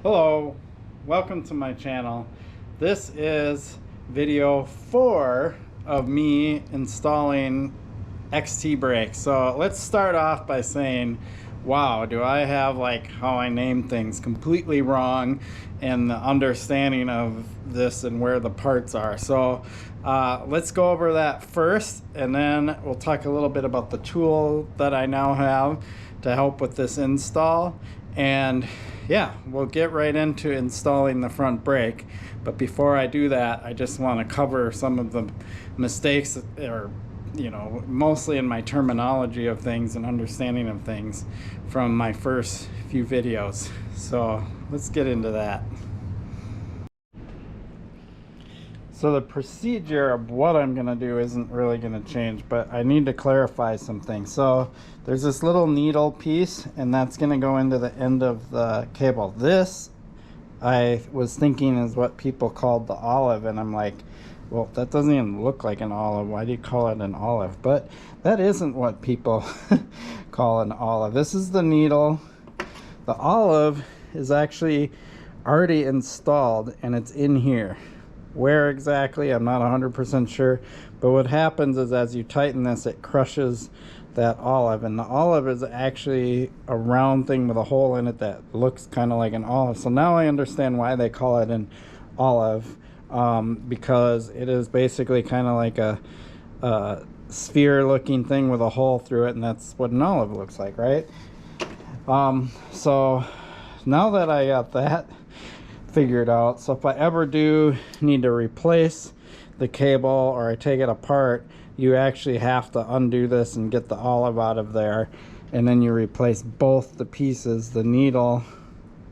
Hello, welcome to my channel. This is video 4 of me installing XT brakes. So let's start off by saying, wow, do I have like how I name things completely wrong and the understanding of this and where the parts are. So let's go over that first, and then we'll talk a little bit about the tool that I now have to help with this install. And yeah, we'll get right into installing the front brake. But before I do that, I just want to cover some of the mistakes, or mostly in my terminology of things and understanding of things from my first few videos. So let's get into that. So the procedure of what I'm going to do isn't really going to change, but I need to clarify some things. So there's this little needle piece, and that's going to go into the end of the cable. This, I was thinking, is what people called the olive, and I'm like, well, that doesn't even look like an olive. Why do you call it an olive? But that isn't what people call an olive. This is the needle. The olive is actually already installed, and it's in here. Where exactly, I'm not 100% sure, but what happens is as you tighten this, it crushes that olive, and the olive is actually a round thing with a hole in it that looks kind of like an olive. So now I understand why they call it an olive, because it is basically kind of like a sphere looking thing with a hole through it, and that's what an olive looks like, right? So now that I got that figured out, so if I ever do need to replace the cable or I take it apart, you actually have to undo this and get the olive out of there, and then you replace both the pieces. The needle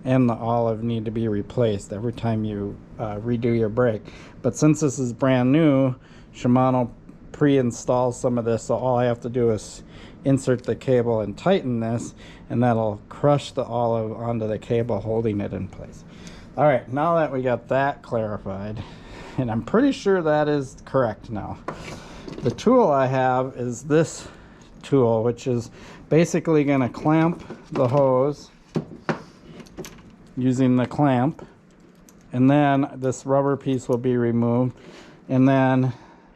and the olive need to be replaced every time you redo your brake. But since this is brand new, Shimano pre-installs some of this, so all I have to do is insert the cable and tighten this, and that'll crush the olive onto the cable, holding it in place. All right, now that we got that clarified, and I'm pretty sure that is correct now, the tool I have is this tool, which is basically going to clamp the hose using the clamp, and then this rubber piece will be removed, and then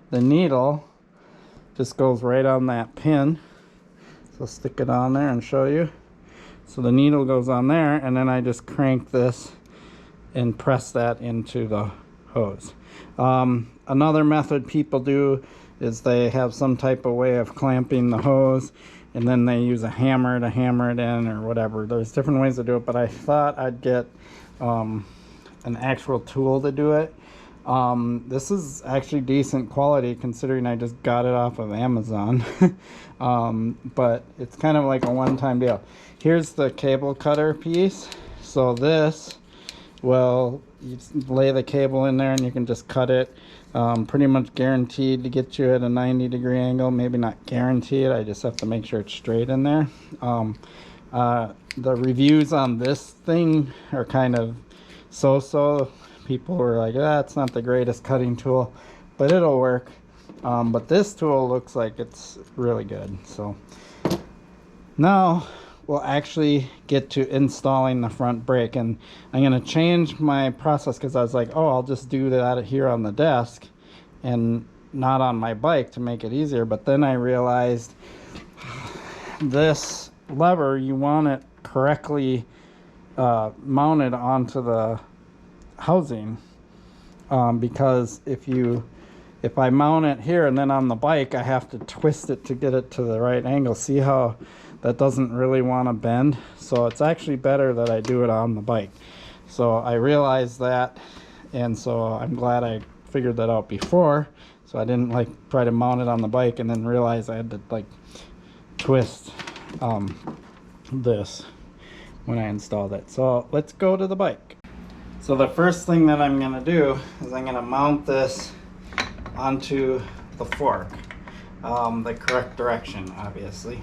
the needle just goes right on that pin. So I'll stick it on there and show you. So the needle goes on there, and then I just crank this and press that into the hose. Another method people do is they have some type of way of clamping the hose, and then they use a hammer to hammer it in or whatever. There's different ways to do it, but I thought I'd get an actual tool to do it. This is actually decent quality considering I just got it off of Amazon. But it's kind of like a one-time deal. Here's the cable cutter piece. So this, well, you lay the cable in there and you can just cut it. Pretty much guaranteed to get you at a 90-degree angle. Maybe not guaranteed, I just have to make sure it's straight in there. The reviews on this thing are kind of so-so. People were like, it's not the greatest cutting tool, but it'll work. But this tool looks like it's really good. So now we'll actually get to installing the front brake, and I'm going to change my process because I was like, oh, I'll just do that here on the desk and not on my bike to make it easier. But then I realized this lever, you want it correctly mounted onto the housing, because if I mount it here and then on the bike, I have to twist it to get it to the right angle. See how that doesn't really want to bend? So it's actually better that I do it on the bike. So I realized that, and so I'm glad I figured that out before, so I didn't like try to mount it on the bike and then realize I had to like twist this when I installed it. So let's go to the bike. So the first thing that I'm going to do is I'm going to mount this onto the fork, the correct direction, obviously.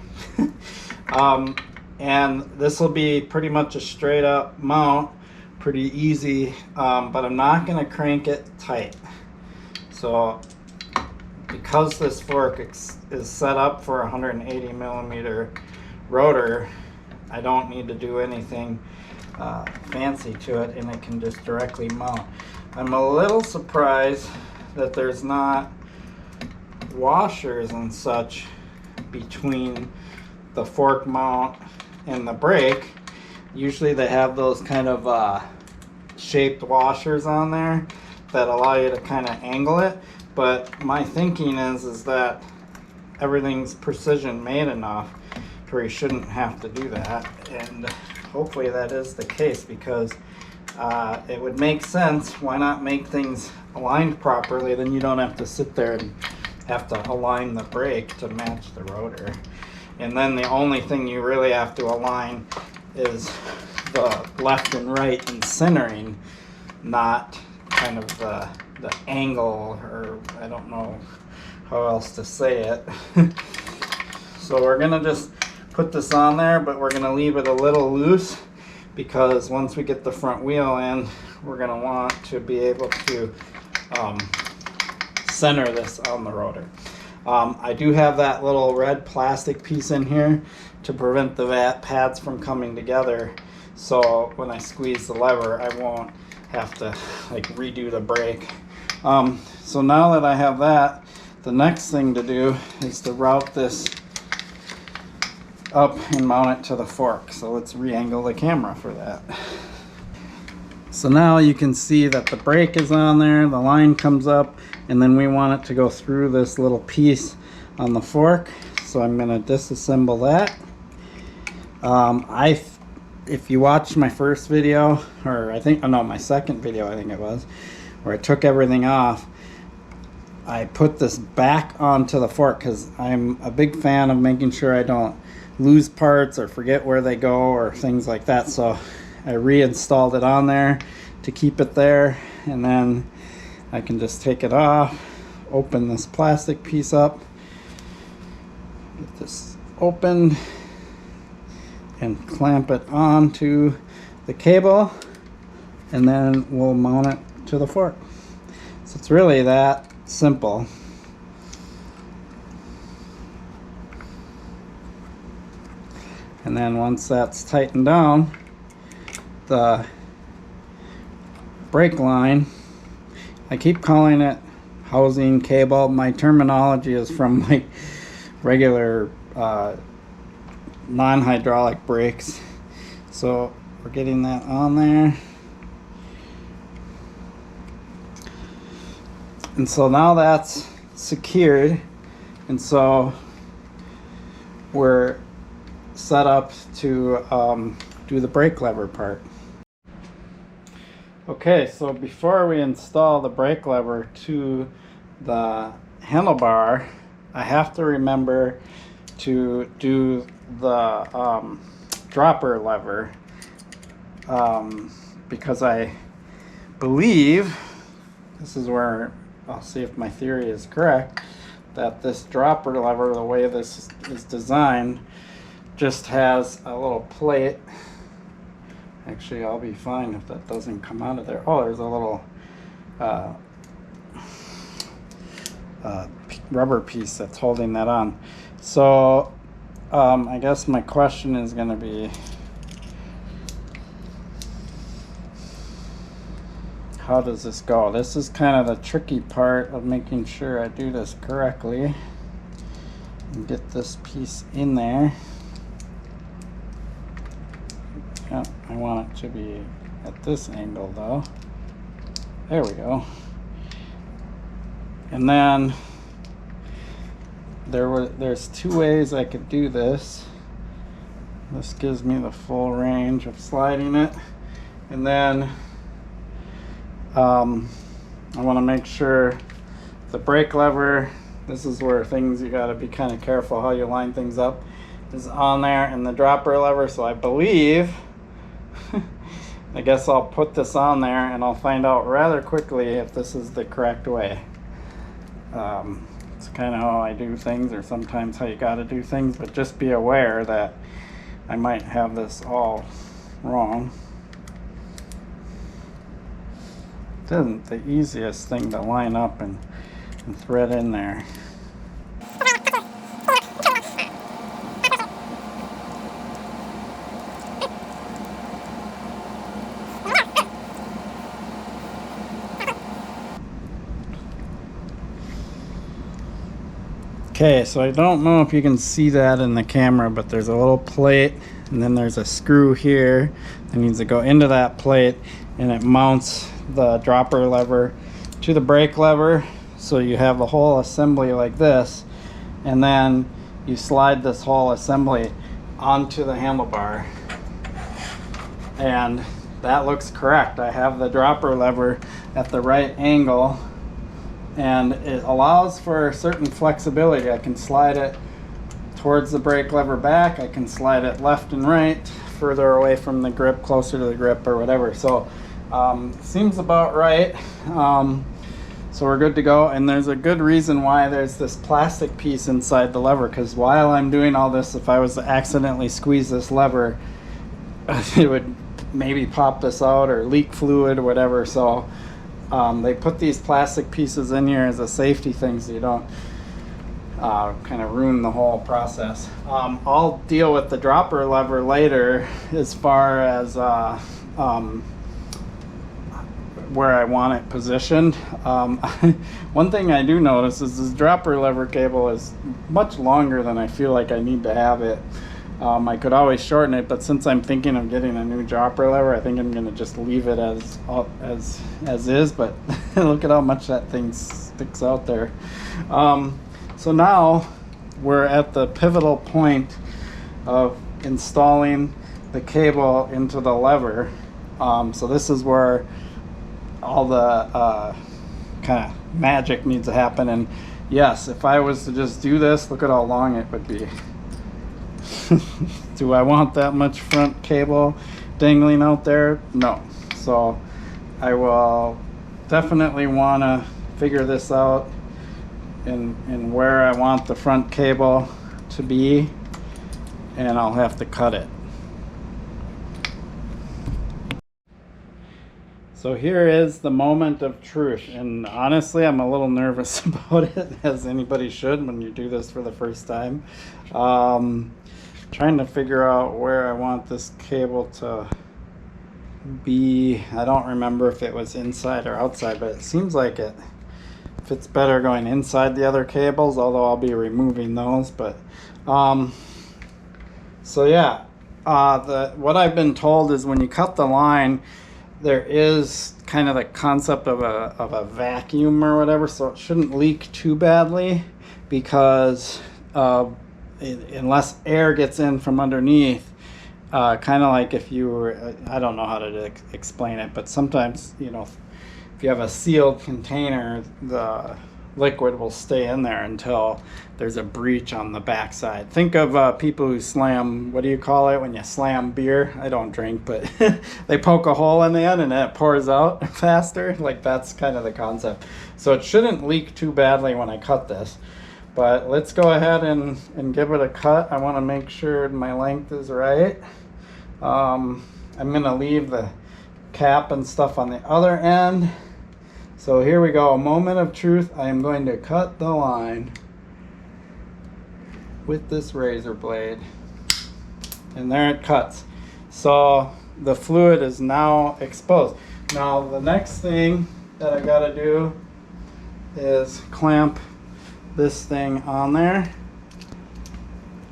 And this will be pretty much a straight up mount, pretty easy, but I'm not going to crank it tight. So because this fork is set up for a 180 millimeter rotor, I don't need to do anything fancy to it, and it can just directly mount. I'm a little surprised that there's not washers and such between the fork mount and the brake. Usually they have those kind of shaped washers on there that allow you to kind of angle it, but my thinking is that everything's precision made enough to where you shouldn't have to do that, and hopefully that is the case, because it would make sense. Why not make things aligned properly? Then you don't have to sit there and have to align the brake to match the rotor. And then the only thing you really have to align is the left and right and centering, not kind of the angle, or I don't know how else to say it. So we're gonna just put this on there, but we're gonna leave it a little loose, because once we get the front wheel in, we're gonna want to be able to center this on the rotor. I do have that little red plastic piece in here to prevent the pads from coming together, so when I squeeze the lever, I won't have to like redo the brake. So now that I have that, the next thing to do is to route this up and mount it to the fork. So let's re-angle the camera for that. So now you can see that the brake is on there, the line comes up, and then we want it to go through this little piece on the fork. So I'm going to disassemble that. If you watched my first video, or I think, oh no, my second video I think it was, where I took everything off, I put this back onto the fork because I'm a big fan of making sure I don't lose parts or forget where they go or things like that. So I reinstalled it on there to keep it there, and then I can just take it off, open this plastic piece up, get this open, and clamp it onto the cable, and then we'll mount it to the fork. So it's really that simple. And then once that's tightened down, the brake line, I keep calling it housing cable. My terminology is from like regular non-hydraulic brakes. So we're getting that on there. And so now that's secured, and so we're set up to do the brake lever part. Okay, so before we install the brake lever to the handlebar, I have to remember to do the dropper lever, because I believe, this is where I'll see if my theory is correct, that this dropper lever, the way this is designed, just has a little plate. Actually, I'll be fine if that doesn't come out of there. Oh, there's a little rubber piece that's holding that on. So I guess my question is going to be, how does this go? This is kind of the tricky part of making sure I do this correctly and get this piece in there. Yep, I want it to be at this angle though. There we go. And then there's two ways I could do this. This gives me the full range of sliding it. And then I want to make sure the brake lever, this is where things you got to be kind of careful how you line things up, is on there, and the dropper lever. So I believe I guess I'll put this on there and I'll find out rather quickly if this is the correct way. It's kind of how I do things, or sometimes how you got to do things, but just be aware that I might have this all wrong. It isn't the easiest thing to line up and thread in there. Okay, so I don't know if you can see that in the camera, but there's a little plate and then there's a screw here that needs to go into that plate, and it mounts the dropper lever to the brake lever. So you have the whole assembly like this, and then you slide this whole assembly onto the handlebar, and that looks correct. I have the dropper lever at the right angle, and it allows for certain flexibility. I can slide it towards the brake lever back, I can slide it left and right, further away from the grip, closer to the grip, or whatever. So seems about right. So we're good to go. And there's a good reason why there's this plastic piece inside the lever, because while I'm doing all this, if I was to accidentally squeeze this lever, it would maybe pop this out or leak fluid or whatever. So they put these plastic pieces in here as a safety thing, so you don't kind of ruin the whole process. I'll deal with the dropper lever later as far as where I want it positioned. One thing I do notice is this dropper lever cable is much longer than I feel like I need to have it. I could always shorten it, but since I'm thinking of getting a new dropper lever, I think I'm going to just leave it as is. But look at how much that thing sticks out there. So now we're at the pivotal point of installing the cable into the lever. So this is where all the kind of magic needs to happen. And yes, if I was to just do this, look at how long it would be. Do I want that much front cable dangling out there? No. So I will definitely want to figure this out in where I want the front cable to be, and I'll have to cut it. So here is the moment of truth, and honestly I'm a little nervous about it, as anybody should when you do this for the first time. Trying to figure out where I want this cable to be. I don't remember if it was inside or outside, but it seems like it fits better going inside the other cables, although I'll be removing those. But so yeah, what I've been told is when you cut the line, there is kind of the concept of a vacuum or whatever, so it shouldn't leak too badly, because unless air gets in from underneath, kind of like if you were, I don't know how to explain it, but sometimes, you know, if you have a sealed container, the liquid will stay in there until there's a breach on the backside. Think of people who slam, what do you call it when you slam beer? I don't drink, but they poke a hole in the end and it pours out faster. Like, that's kind of the concept. So it shouldn't leak too badly when I cut this. But let's go ahead and give it a cut. I want to make sure my length is right. I'm going to leave the cap and stuff on the other end. So here we go, a moment of truth. I am going to cut the line with this razor blade. And there it cuts. So the fluid is now exposed. Now the next thing that I gotta do is clamp this thing on there.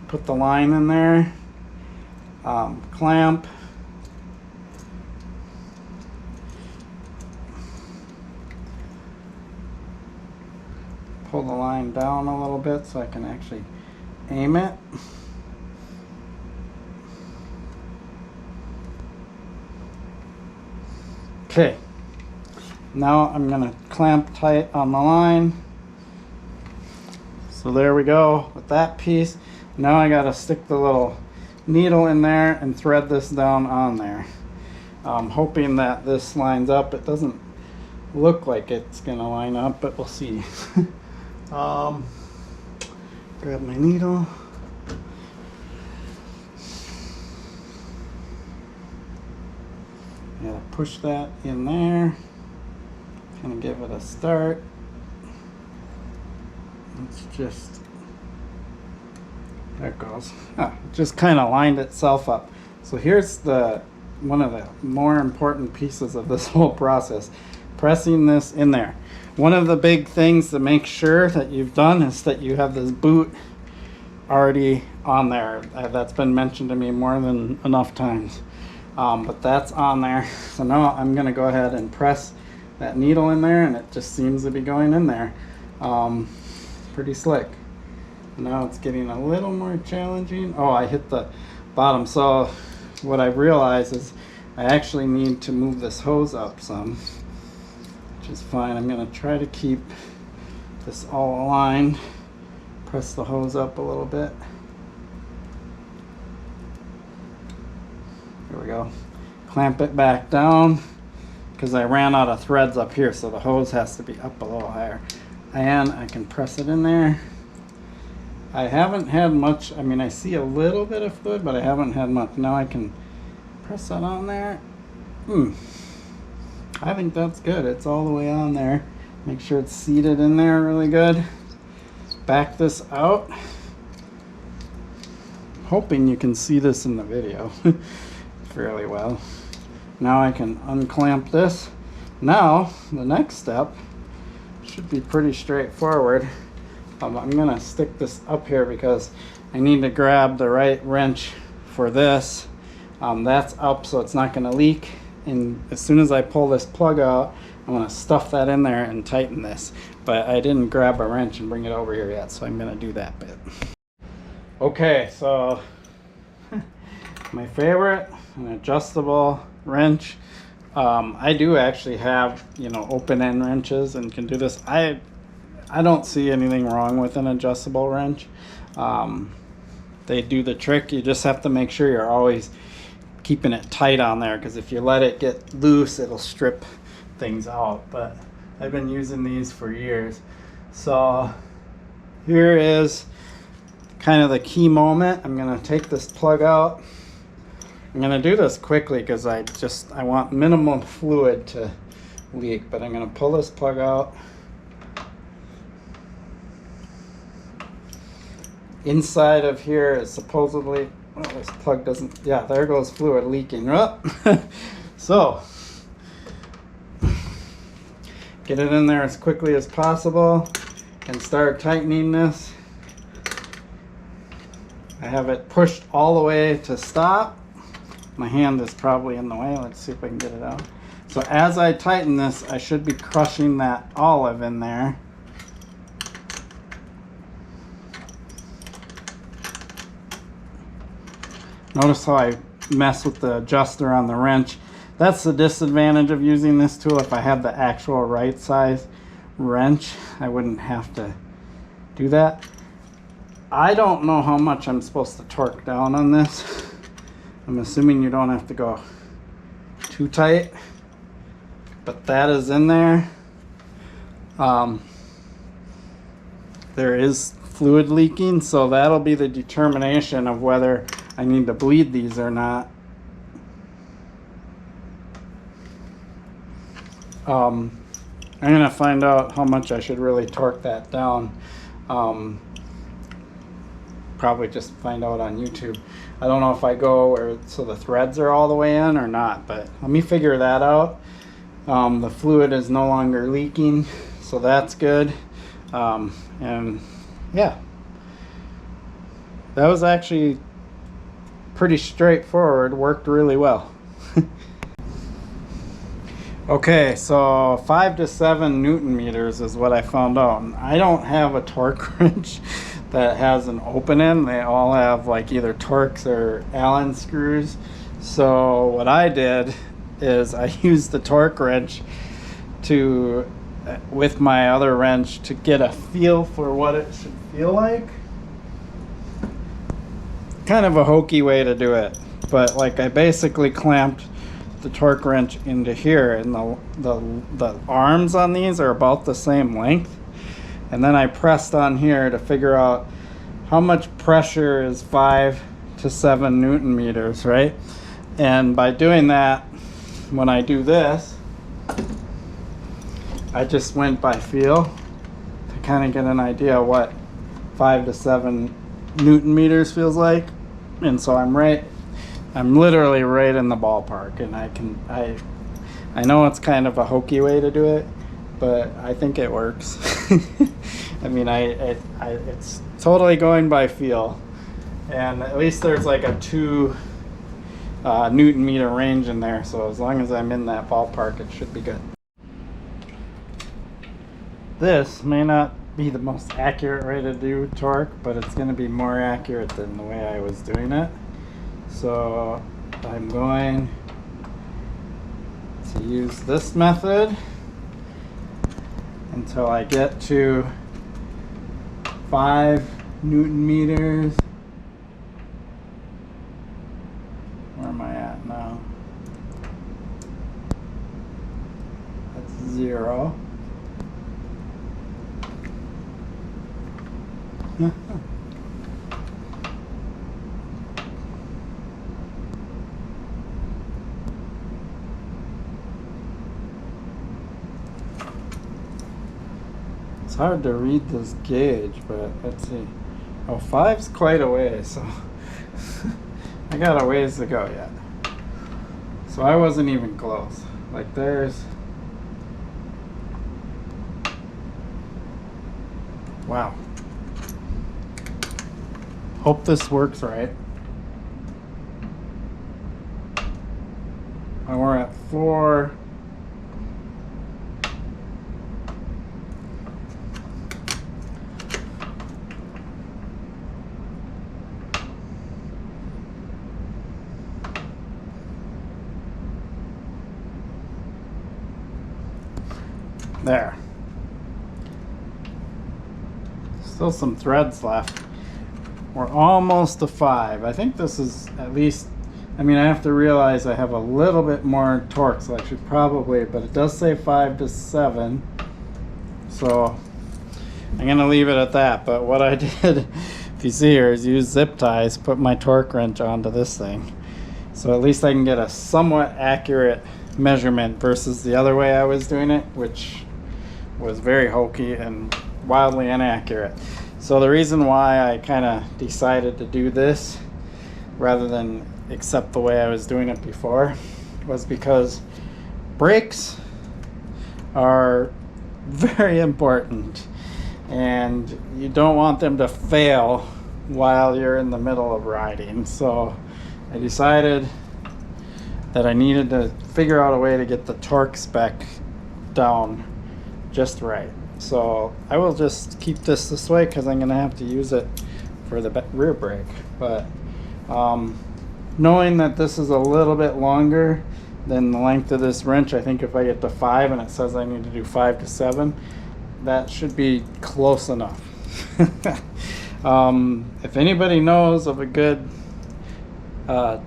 Put the line in there. Clamp. Pull the line down a little bit so I can actually aim it. Okay, now I'm going to clamp tight on the line. So there we go with that piece. Now I got to stick the little needle in there and thread this down on there. I'm hoping that this lines up. It doesn't look like it's going to line up, but we'll see. Grab my needle. Gotta push that in there. Kind of give it a start. Let's just, there it goes. Just kind of lined itself up. So here's one of the more important pieces of this whole process. Pressing this in there. one of the big things to make sure that you've done is that you have this boot already on there. That's been mentioned to me more than enough times. But that's on there. So now I'm going to go ahead and press that needle in there, and it just seems to be going in there. Pretty slick. Now it's getting a little more challenging. Oh, I hit the bottom. So what I realized is I actually need to move this hose up some, which is fine. I'm going to try to keep this all aligned. Press the hose up a little bit. There we go. Clamp it back down because I ran out of threads up here, so the hose has to be up a little higher. And I can press it in there. I haven't had much, I mean, I see a little bit of fluid, but I haven't had much. Now I can press that on there. I think that's good. It's all the way on there. Make sure it's seated in there really good. Back this out. Hoping you can see this in the video fairly well. Now I can unclamp this. Now the next step should be pretty straightforward. I'm gonna stick this up here because I need to grab the right wrench for this. That's up so it's not gonna leak, and as soon as I pull this plug out, I'm gonna stuff that in there and tighten this. But I didn't grab a wrench and bring it over here yet, so I'm gonna do that bit. Okay, so my favorite, an adjustable wrench. I do actually have, you know, open end wrenches and can do this. I don't see anything wrong with an adjustable wrench. They do the trick. You just have to make sure you're always keeping it tight on there, because if you let it get loose, it'll strip things out. But I've been using these for years. So here is kind of the key moment. I'm gonna take this plug out. I'm gonna do this quickly because I want minimum fluid to leak, but I'm gonna pull this plug out. Inside of here is supposedly, oh, this plug doesn't, yeah, there goes fluid leaking. So get it in there as quickly as possible and start tightening this. I have it pushed all the way to stop. My hand is probably in the way. Let's see if I can get it out. So as I tighten this, I should be crushing that olive in there. Notice how I mess with the adjuster on the wrench. That's the disadvantage of using this tool. If I had the actual right size wrench, I wouldn't have to do that. I don't know how much I'm supposed to torque down on this. I'm assuming you don't have to go too tight, but that is in there. There is fluid leaking, so that'll be the determination of whether I need to bleed these or not. I'm gonna find out how much I should really torque that down. Probably just find out on YouTube. I don't know if I go where so the threads are all the way in or not, but let me figure that out. The fluid is no longer leaking, so that's good. And yeah, that was actually pretty straightforward, worked really well. Okay, so 5 to 7 Newton meters is what I found out. And I don't have a torque wrench that has an open end. They all have like either Torx or Allen screws. So what I did is I used the torque wrench to, with my other wrench, to get a feel for what it should feel like. Kind of a hokey way to do it, but like I basically clamped the torque wrench into here, and the arms on these are about the same length, and then I pressed on here to figure out how much pressure is 5 to 7 Newton meters, right? And by doing that, when I do this, I just went by feel to kind of get an idea what 5 to 7 Newton meters feels like. And so I'm literally right in the ballpark, and I know it's kind of a hokey way to do it, but I think it works. I mean, it's totally going by feel, and at least there's like a 2 Newton meter range in there, so as long as I'm in that ballpark, it should be good. This may not be the most accurate way to do torque, but it's going to be more accurate than the way I was doing it. So I'm going to use this method until I get to 5 Newton meters. Where am I at now? That's 0. It's hard to read this gauge, but let's see. Oh, 5's quite a way, so I got a ways to go yet. So I wasn't even close. Like there's, wow. Hope this works right. And we're at 4. There. Still some threads left. We're almost to 5. I think this is at least, I mean, I have to realize I have a little bit more torque, so I should probably, but it does say 5 to 7. So I'm gonna leave it at that. But what I did, if you see here, is use zip ties, put my torque wrench onto this thing. So at least I can get a somewhat accurate measurement versus the other way I was doing it, which was very hokey and wildly inaccurate. So the reason why I kind of decided to do this rather than accept the way I was doing it before was because brakes are very important and you don't want them to fail while you're in the middle of riding. So I decided that I needed to figure out a way to get the torque spec down just right. So I will just keep this way because I'm gonna have to use it for the rear brake. But knowing that this is a little bit longer than the length of this wrench, I think if I get to 5 and it says I need to do 5 to 7, that should be close enough. If anybody knows of a good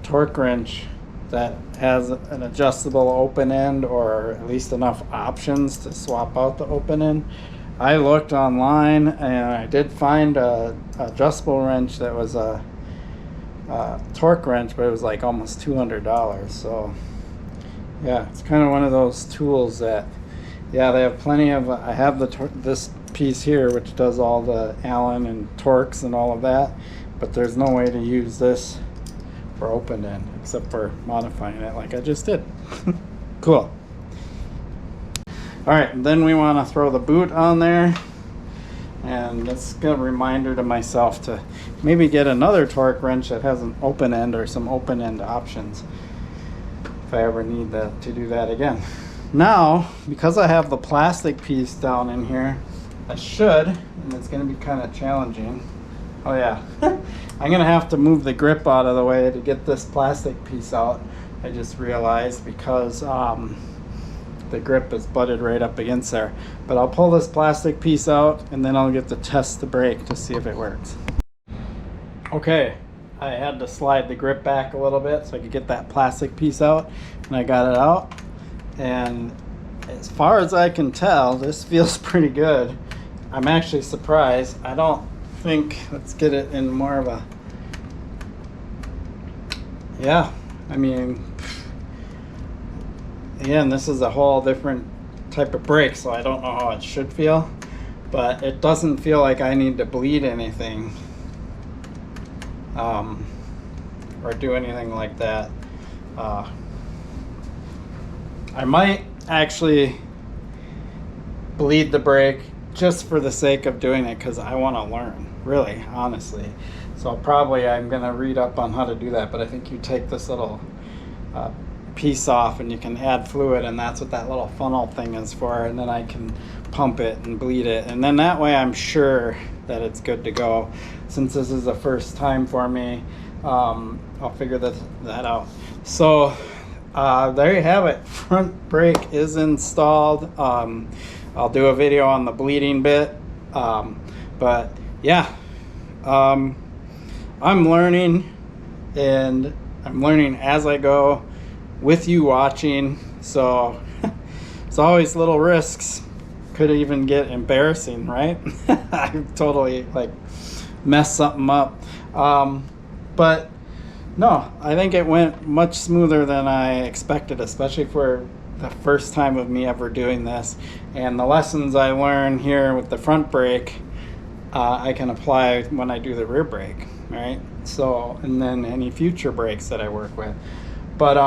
torque wrench that has an adjustable open end, or at least enough options to swap out the open end, I looked online and I did find a adjustable wrench that was a torque wrench, but it was like almost $200. So yeah, it's kind of one of those tools that, yeah, they have plenty of, I have this piece here which does all the Allen and torques and all of that, but there's no way to use this for open end except for modifying it like I just did. Cool. All right, then we want to throw the boot on there, and that's a reminder to myself to maybe get another torque wrench that has an open end or some open end options if I ever need to do that again. Now, because I have the plastic piece down in here, I should, and it's going to be kind of challenging. Oh yeah, I'm going to have to move the grip out of the way to get this plastic piece out. I just realized because the grip is butted right up against there. But I'll pull this plastic piece out and then I'll get to test the brake to see if it works. Okay, I had to slide the grip back a little bit so I could get that plastic piece out, and I got it out. And as far as I can tell, this feels pretty good. I'm actually surprised. I don't think, let's get it in more of a, yeah, I mean, again, this is a whole different type of brake, so I don't know how it should feel, but it doesn't feel like I need to bleed anything or do anything like that. I might actually bleed the brake just for the sake of doing it, because I want to learn, really, honestly. So probably I'm going to read up on how to do that, but I think you take this little piece off and you can add fluid, and that's what that little funnel thing is for, and then I can pump it and bleed it, and then that way I'm sure that it's good to go. Since this is the first time for me, I'll figure that out. So there you have it. Front brake is installed. I'll do a video on the bleeding bit, but yeah, I'm learning, and I'm learning as I go with you watching. So it's always little risks. Could even get embarrassing, right? I totally like messed something up, but no, I think it went much smoother than I expected, especially for the first time of me ever doing this. And the lessons I learned here with the front brake, I can apply when I do the rear brake, right? So, and then any future brakes that I work with. But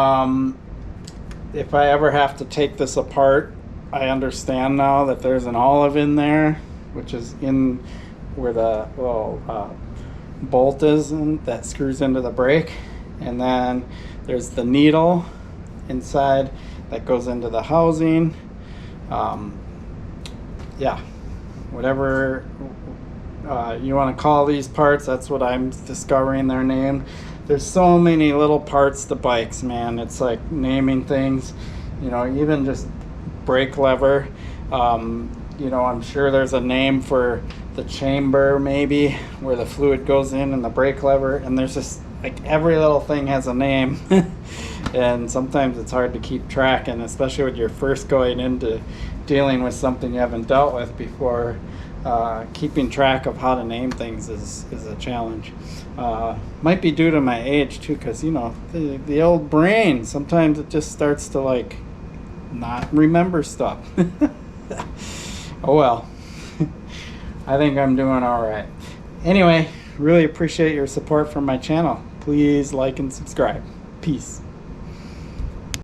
if I ever have to take this apart, I understand now that there's an olive in there, which is in where the little bolt is, and that screws into the brake. And then there's the needle inside that goes into the housing. Yeah, whatever you want to call these parts, that's what I'm discovering they're named. There's so many little parts to bikes, man. It's like naming things, you know, even just brake lever. You know, I'm sure there's a name for the chamber, maybe, where the fluid goes in the brake lever, and there's just like every little thing has a name. And sometimes it's hard to keep track, and especially when you're first going into dealing with something you haven't dealt with before, keeping track of how to name things is a challenge. Might be due to my age too, because you know, the old brain, sometimes it just starts to like not remember stuff. Oh well. I think I'm doing all right. Anyway, really appreciate your support from my channel. Please like and subscribe. Peace.